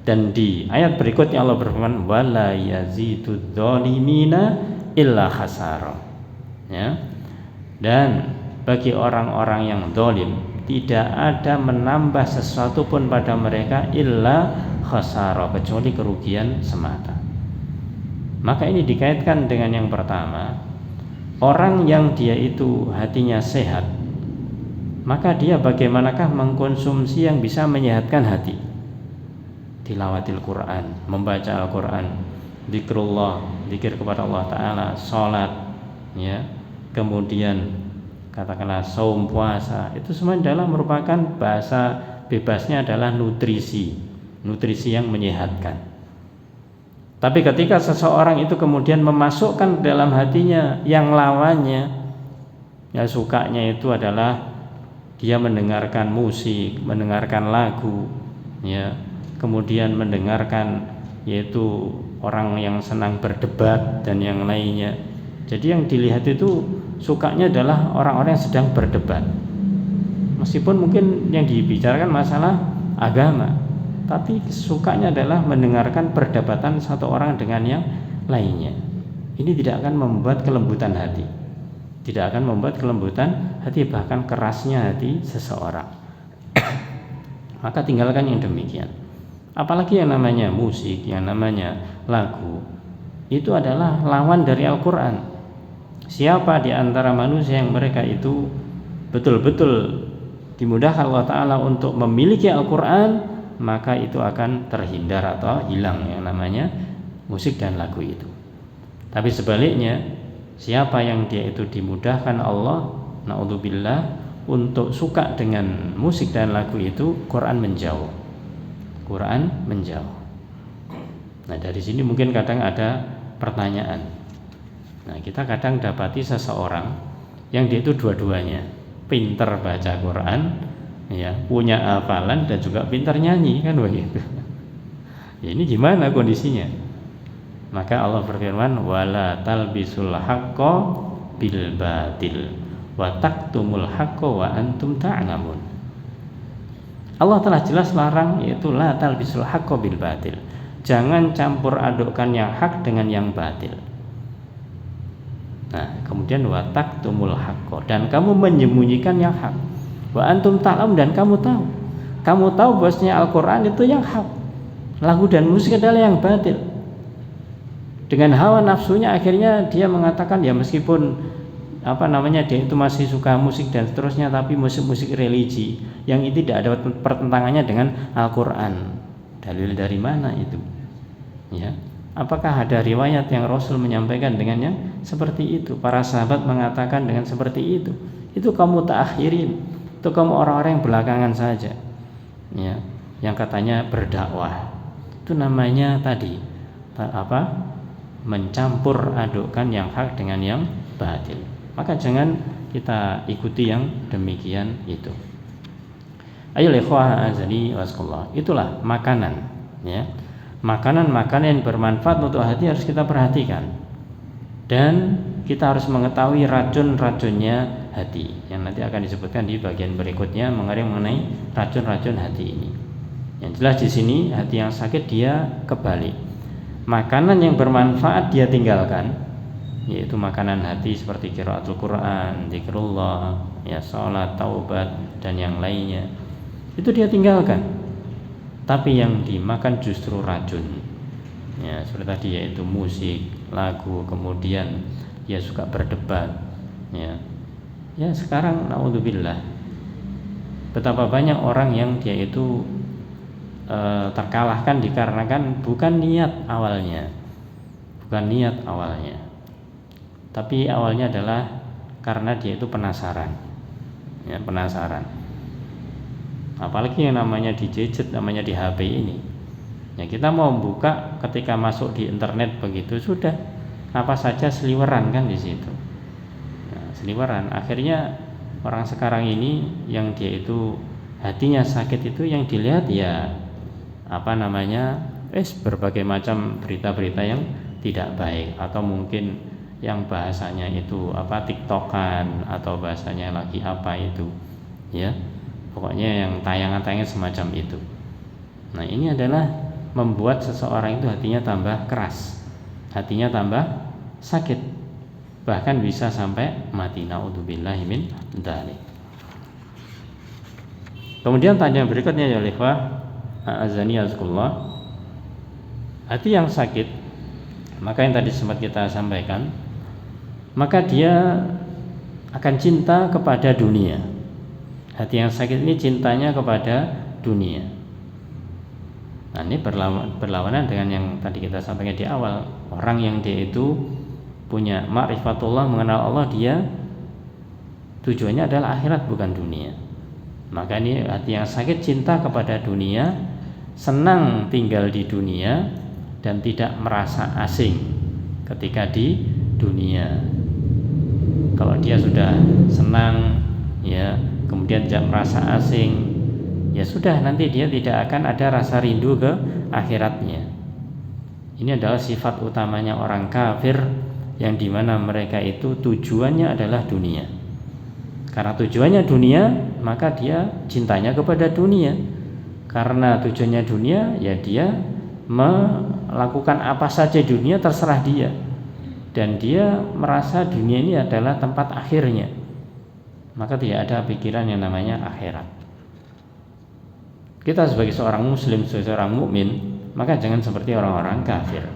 Dan di ayat berikutnya Allah berfirman, wala yazidudz zalimina illa khasara. Ya. Dan bagi orang-orang yang zalim tidak ada menambah sesuatu pun pada mereka illa khasara, kecuali kerugian semata. Maka ini dikaitkan dengan yang pertama, orang yang dia itu hatinya sehat, maka dia bagaimanakah mengkonsumsi yang bisa menyehatkan hati? Tilawatil Quran, membaca Al-Quran, zikrullah, zikir kepada Allah Ta'ala, sholat, ya, kemudian katakanlah saum, puasa, itu semua adalah merupakan bahasa bebasnya adalah nutrisi yang menyehatkan. Tapi ketika seseorang itu kemudian memasukkan dalam hatinya yang lawannya, ya sukanya itu adalah dia mendengarkan musik, mendengarkan lagu, ya, kemudian mendengarkan yaitu orang yang senang berdebat dan yang lainnya. Jadi yang dilihat itu sukanya adalah orang-orang yang sedang berdebat. Meskipun mungkin yang dibicarakan masalah agama, tapi sukanya adalah mendengarkan perdebatan satu orang dengan yang lainnya. Ini tidak akan membuat kelembutan hati. Tidak akan membuat kelembutan hati, bahkan kerasnya hati seseorang. Maka tinggalkan yang demikian. Apalagi yang namanya musik, yang namanya lagu, itu adalah lawan dari Al-Quran. Siapa di antara manusia yang mereka itu betul-betul dimudahkan Allah Ta'ala untuk memiliki Al-Quran, maka itu akan terhindar atau hilang yang namanya musik dan lagu itu. Tapi sebaliknya, siapa yang dia itu dimudahkan Allah, naudzubillah, untuk suka dengan musik dan lagu itu, Quran menjauh. Nah, dari sini mungkin kadang ada pertanyaan. Nah, kita kadang dapati seseorang yang dia itu dua-duanya, pinter baca Quran, ya, punya hafalan dan juga pintar nyanyi, kan begitu. Ya, ini gimana kondisinya? Maka Allah berfirman, wala talbisul haqqo bil batil wa taktumul haqqo wa antum ta'lamun. Allah telah jelas larang, yaitu la talbisul haqqo bil batil. Jangan campur adukkan yang hak dengan yang batil. Nah, kemudian wa taktumul haqqo, dan kamu menyembunyikan yang hak. Wa antum ta'lam, dan kamu tahu bahwasanya Al-Qur'an itu yang hak. Lagu dan musik adalah yang batil. Dengan hawa nafsunya akhirnya dia mengatakan, ya meskipun dia itu masih suka musik dan seterusnya, tapi musik-musik religi yang itu tidak ada pertentangannya dengan Al-Qur'an. Dalil dari mana itu? Ya. Apakah ada riwayat yang Rasul menyampaikan dengannya seperti itu? Para sahabat mengatakan dengan seperti itu. Itu kamu ta'akhirin. Itu kamu orang-orang yang belakangan saja, ya, yang katanya berdakwah. Itu namanya tadi mencampur adukkan yang hak dengan yang batil. Maka jangan kita ikuti yang demikian itu. Ayo ikhwah azani wasqallah. Itulah makanan, ya. Makanan-makanan yang bermanfaat untuk hati harus kita perhatikan. Dan kita harus mengetahui racun-racunnya hati yang nanti akan disebutkan di bagian berikutnya mengenai racun-racun hati ini. Yang jelas di sini hati yang sakit dia kebalik. Makanan yang bermanfaat dia tinggalkan, yaitu makanan hati seperti qiraatul Quran, zikrullah, ya, salat, taubat dan yang lainnya. Itu dia tinggalkan. Tapi yang dimakan justru racun. Ya, seperti tadi yaitu musik, lagu, kemudian dia suka berdebat, ya. Ya, sekarang naudzubillah, betapa banyak orang yang dia itu terkalahkan dikarenakan bukan niat awalnya, tapi awalnya adalah karena dia itu penasaran, ya, penasaran. Apalagi yang namanya di gadget, namanya di HP ini, ya, kita mau buka ketika masuk di internet begitu sudah apa saja seliweran kan di situ. Nah, seliweran, akhirnya orang sekarang ini yang dia itu hatinya sakit itu yang dilihat ya berbagai macam berita-berita yang tidak baik, atau mungkin yang bahasanya itu TikTokan, atau bahasanya lagi apa itu, ya, pokoknya yang tayangan-tayangan semacam itu. Nah, ini adalah membuat seseorang itu hatinya tambah keras, hatinya tambah sakit, bahkan bisa sampai mati. Naudzubillahi min dzalik. Kemudian tanya berikutnya, ya ikhwah azani azkullah, hati yang sakit, maka yang tadi sempat kita sampaikan, maka dia akan cinta kepada dunia. Hati yang sakit ini cintanya kepada dunia. Nah, ini berlawanan dengan yang tadi kita sampaikan di awal. Orang yang dia itu punya ma'rifatullah, mengenal Allah, dia tujuannya adalah akhirat bukan dunia. Maka ini hati yang sakit cinta kepada dunia, senang tinggal di dunia dan tidak merasa asing ketika di dunia. Kalau dia sudah senang, ya, kemudian tidak merasa asing, ya sudah, nanti dia tidak akan ada rasa rindu ke akhiratnya. Ini adalah sifat utamanya orang kafir, yang dimana mereka itu tujuannya adalah dunia. Karena tujuannya dunia, maka dia cintanya kepada dunia. Karena tujuannya dunia, ya dia melakukan apa saja dunia, terserah dia. Dan dia merasa dunia ini adalah tempat akhirnya. Maka tidak ada pikiran yang namanya akhirat. Kita sebagai seorang muslim, sebagai seorang mukmin, maka jangan seperti orang-orang kafir.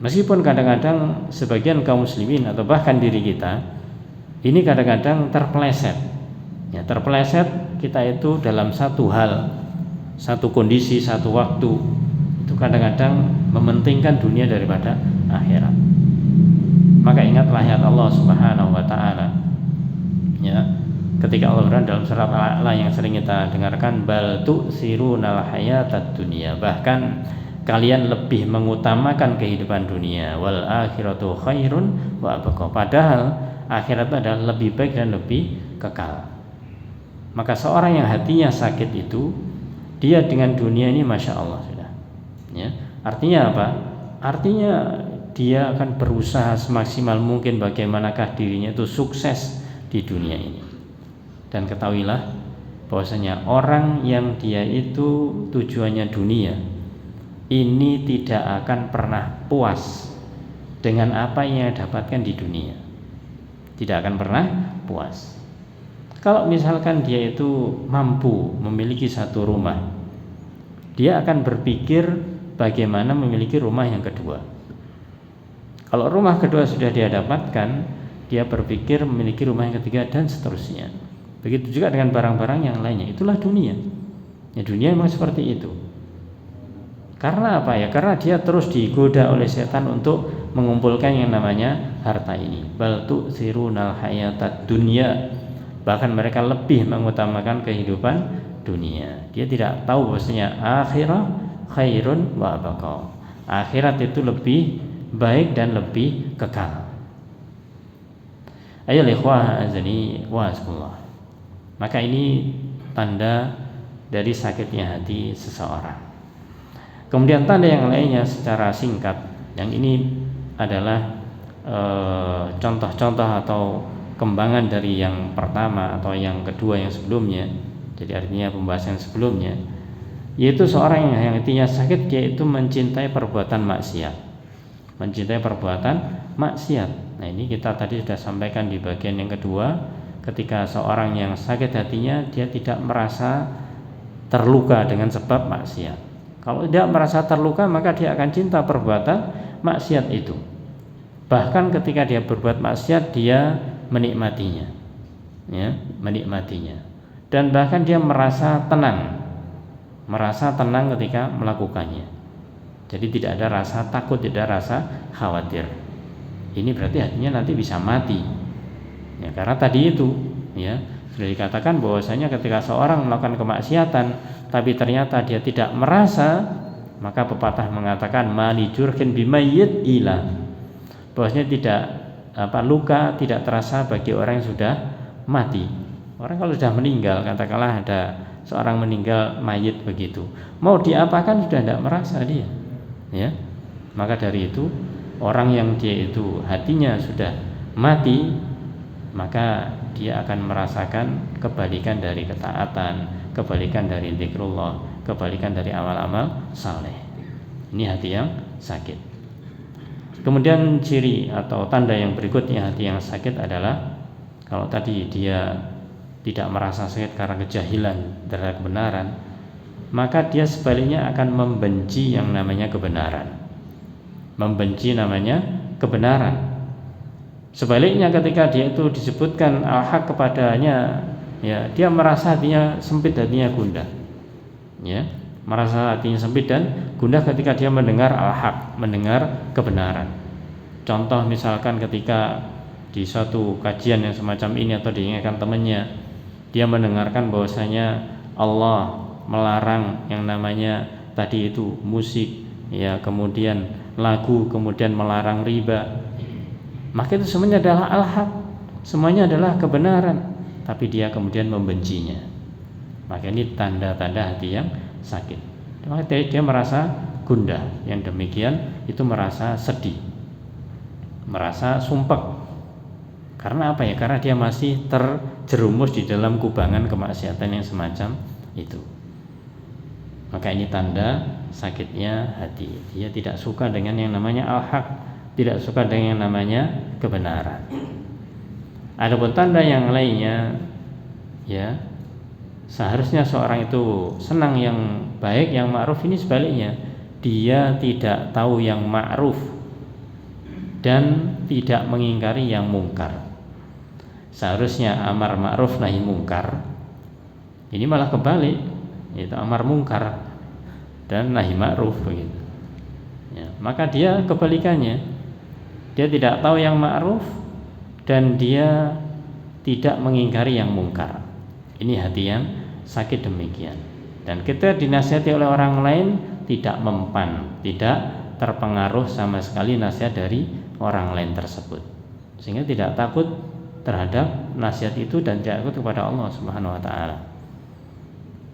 Meskipun kadang-kadang sebagian kaum muslimin atau bahkan diri kita ini kadang-kadang terpeleset, Ya, terpeleset kita itu dalam satu hal, satu kondisi, satu waktu, itu kadang-kadang mementingkan dunia daripada akhirat. Maka ingatlah ayat Allah Subhanahu wa taala. Ya, ketika Allah berfirman dalam surat Al-A'la yang sering kita dengarkan, bal tu'sirunal hayatad dunya, bahkan kalian lebih mengutamakan kehidupan dunia, wal akhiratu khairun wa abqa, padahal akhirat adalah lebih baik dan lebih kekal. Maka seorang yang hatinya sakit itu, dia dengan dunia ini masya Allah sudah. Ya, artinya apa? Artinya dia akan berusaha semaksimal mungkin bagaimanakah dirinya itu sukses di dunia ini. Dan ketahuilah bahwasanya orang yang dia itu tujuannya dunia ini tidak akan pernah puas dengan apa yang dia dapatkan di dunia. Tidak akan pernah puas. Kalau misalkan dia itu mampu memiliki satu rumah, dia akan berpikir bagaimana memiliki rumah yang kedua. Kalau rumah kedua sudah dia dapatkan, dia berpikir memiliki rumah yang ketiga dan seterusnya. Begitu juga dengan barang-barang yang lainnya. Itulah dunia. Ya, dunia memang seperti itu. Karena apa ya? Karena dia terus digoda oleh setan untuk mengumpulkan yang namanya harta ini. Bal tu'sirunal hayatad dunya. Bahkan mereka lebih mengutamakan kehidupan dunia. Dia tidak tahu bahwasanya akhirat khairun wa abqa. Akhirat itu lebih baik dan lebih kekal. Ayo ikhwah azani wa asbullah. Maka ini tanda dari sakitnya hati seseorang. Kemudian tanda yang lainnya secara singkat, yang ini adalah contoh-contoh atau kembangan dari yang pertama atau yang kedua yang sebelumnya. Jadi artinya pembahasan sebelumnya, yaitu seorang yang hatinya sakit, dia itu mencintai perbuatan maksiat. Mencintai perbuatan maksiat. Nah, ini kita tadi sudah sampaikan di bagian yang kedua, ketika seorang yang sakit hatinya dia tidak merasa terluka dengan sebab maksiat. Kalau tidak merasa terluka, maka dia akan cinta perbuatan maksiat itu. Bahkan ketika dia berbuat maksiat, dia menikmatinya. Ya, menikmatinya. Dan bahkan dia merasa tenang ketika melakukannya. Jadi tidak ada rasa takut, tidak ada rasa khawatir. Ini berarti hatinya nanti bisa mati. Ya, karena tadi itu, ya, sudah dikatakan bahwasanya ketika seorang melakukan kemaksiatan, tapi ternyata dia tidak merasa, maka pepatah mengatakan mali jurhin bimayyit ila. Bahwasanya tidak luka tidak terasa bagi orang yang sudah mati. Orang kalau sudah meninggal, katakanlah ada seorang meninggal mayit begitu, mau diapakan sudah tidak merasa dia. Ya, maka dari itu orang yang dia itu hatinya sudah mati, maka dia akan merasakan kebalikan dari ketaatan, kebalikan dari zikrullah, kebalikan dari amal-amal saleh. Ini hati yang sakit. Kemudian ciri atau tanda yang berikutnya hati yang sakit adalah, kalau tadi dia tidak merasa sakit karena kejahilan terhadap kebenaran, maka dia sebaliknya akan membenci yang namanya kebenaran. Membenci namanya kebenaran. Sebaliknya ketika dia itu disebutkan al-haq kepadanya, ya, dia merasa hatinya sempit, hatinya gundah. Ya, merasa hatinya sempit dan gundah ketika dia mendengar al-haq, mendengar kebenaran. Contoh misalkan ketika di suatu kajian yang semacam ini atau diingatkan temannya, dia mendengarkan bahwasanya Allah melarang yang namanya tadi itu musik, ya, kemudian lagu, kemudian melarang riba, maka itu semuanya adalah al-haq, semuanya adalah kebenaran, tapi dia kemudian membencinya. Maka ini tanda-tanda hati yang sakit. Maka dia merasa gundah, yang demikian itu merasa sedih, merasa sumpek. Karena apa ya? Karena dia masih terjerumus di dalam kubangan kemaksiatan yang semacam itu. Maka ini tanda sakitnya hati. Dia tidak suka dengan yang namanya al-haq, tidak suka dengan yang namanya kebenaran. Adapun tanda yang lainnya, ya, seharusnya seorang itu senang yang baik, yang ma'ruf. Ini sebaliknya, dia tidak tahu yang ma'ruf dan tidak mengingkari yang mungkar. Seharusnya amar ma'ruf nahi mungkar, ini malah kebalik, yaitu amar mungkar dan nahi ma'ruf begitu. Ya, maka dia kebalikannya, dia tidak tahu yang ma'ruf dan dia tidak mengingkari yang mungkar. Ini hati yang sakit demikian. Dan kita dinasihati oleh orang lain tidak mempan, tidak terpengaruh sama sekali nasihat dari orang lain tersebut, sehingga tidak takut terhadap nasihat itu dan tidak takut kepada Allah Subhanahu wa taala.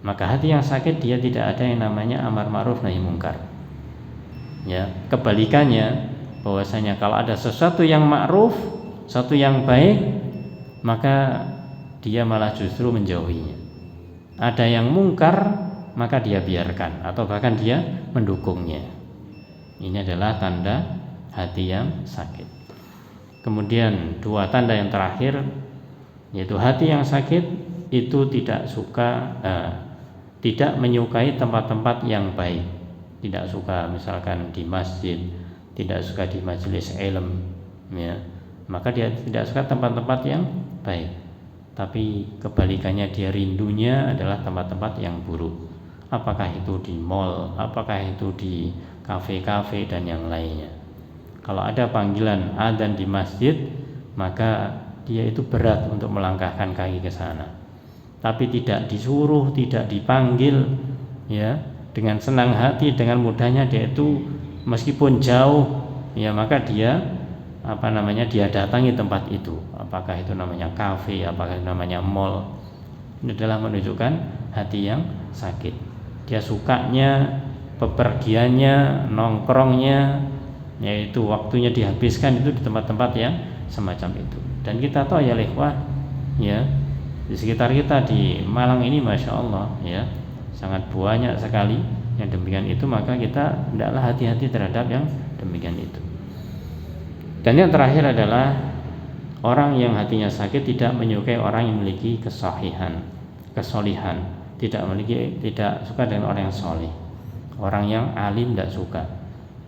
Maka hati yang sakit dia tidak ada yang namanya amar ma'ruf nahi mungkar. Ya, kebalikannya bahwasanya kalau ada sesuatu yang ma'ruf, sesuatu yang baik, maka dia malah justru menjauhinya. Ada yang mungkar, maka dia biarkan atau bahkan dia mendukungnya. Ini adalah tanda hati yang sakit. Kemudian dua tanda yang terakhir, yaitu hati yang sakit itu tidak menyukai tempat-tempat yang baik. Tidak suka misalkan di masjid, tidak suka di majelis ilmu, ya. Maka dia tidak suka tempat-tempat yang baik. Tapi kebalikannya dia rindunya adalah tempat-tempat yang buruk. Apakah itu di mall, apakah itu di kafe-kafe dan yang lainnya. Kalau ada panggilan adzan di masjid, maka dia itu berat untuk melangkahkan kaki ke sana. Tapi tidak disuruh, tidak dipanggil, ya, dengan senang hati, dengan mudahnya dia itu meskipun jauh, ya, maka dia dia datangi tempat itu. Apakah itu namanya kafe, apakah itu namanya mall. Ini adalah menunjukkan hati yang sakit. Dia sukanya bepergiannya, nongkrongnya, yaitu waktunya dihabiskan itu di tempat-tempat yang semacam itu. Dan kita tahu ya ikhwah, ya, di sekitar kita di Malang ini masya Allah, ya, sangat banyak sekali yang demikian itu. Maka kita hendaklah hati-hati terhadap yang demikian itu. Dan yang terakhir adalah orang yang hatinya sakit tidak menyukai orang yang memiliki kesolihan, tidak suka dengan orang yang soleh. Orang yang alim tidak suka.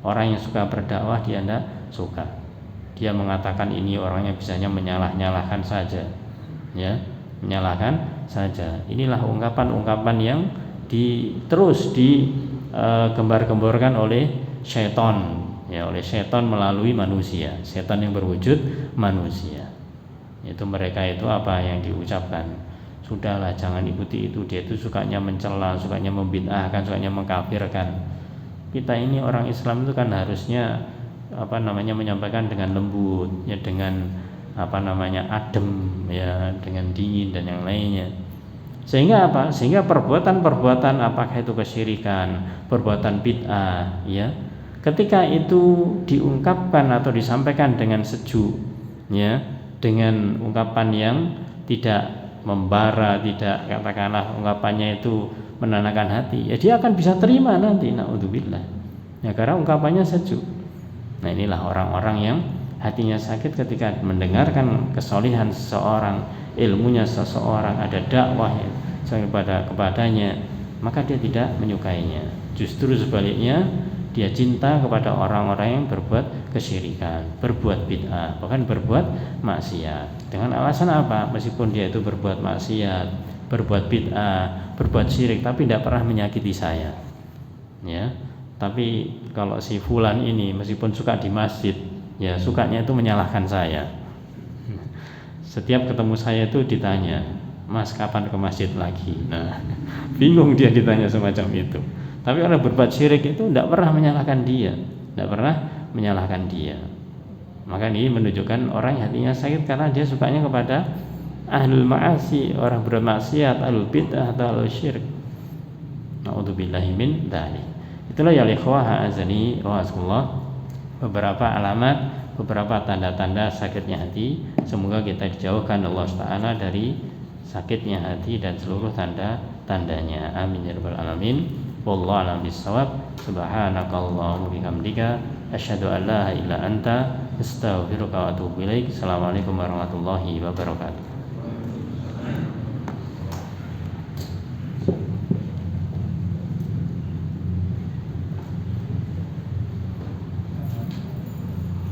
Orang yang suka berdakwah dia tidak suka. Dia mengatakan ini orangnya bisanya menyalah-nyalahkan saja, ya, menyalahkan saja. Inilah ungkapan-ungkapan yang terus digembar-gemborkan oleh syaitan. Ya, oleh setan melalui manusia, setan yang berwujud manusia. Itu mereka itu apa yang diucapkan, sudahlah jangan ikuti itu, dia itu sukanya mencela, sukanya membid'ahkan, sukanya mengkafirkan. Kita ini orang Islam itu kan harusnya menyampaikan dengan lembut, ya, dengan adem, ya, dengan dingin dan yang lainnya. Sehingga sehingga perbuatan-perbuatan apakah itu kesyirikan, perbuatan bid'ah, ya, ketika itu diungkapkan atau disampaikan dengan sejuk, ya, dengan ungkapan yang tidak membara, tidak katakanlah ungkapannya itu menenangkan hati, ya dia akan bisa terima nanti, naudzubillah, ya, karena ungkapannya sejuk. Nah, inilah orang-orang yang hatinya sakit ketika mendengarkan kesolihan seseorang, ilmunya seseorang, ada dakwahnya kepadanya, maka dia tidak menyukainya. Justru sebaliknya, dia cinta kepada orang-orang yang berbuat kesyirikan, berbuat bid'ah, bahkan berbuat maksiat. Dengan alasan apa? Meskipun dia itu berbuat maksiat, berbuat bid'ah, berbuat syirik, tapi tidak pernah menyakiti saya, ya. Tapi kalau si fulan ini meskipun suka di masjid, ya, sukanya itu menyalahkan saya. Setiap ketemu saya itu ditanya, Mas kapan ke masjid lagi? Nah, bingung dia ditanya semacam itu. Tapi orang berbuat syirik itu tidak pernah menyalahkan dia, Maka ini menunjukkan orang yang hatinya sakit karena dia sukanya kepada ahlul ma'asi, orang bermaksiat, ahlul bid'ah atau ahlul syirik. Na'udzubillahi min dzalik. Itulah ya ikhwah azani wa asallallahu, beberapa alamat, beberapa tanda-tanda sakitnya hati. Semoga kita dijauhkan Allah Ta'ala dari sakitnya hati dan seluruh tanda-tandanya. Amin ya rabbal alamin. Wallahu a'lam bissawab. Subhanakallahumma bihamdika asyhadu an la ilaha illa anta astaghfiruka wa atubu ilaik. Assalamualaikum warahmatullahi wabarakatuh.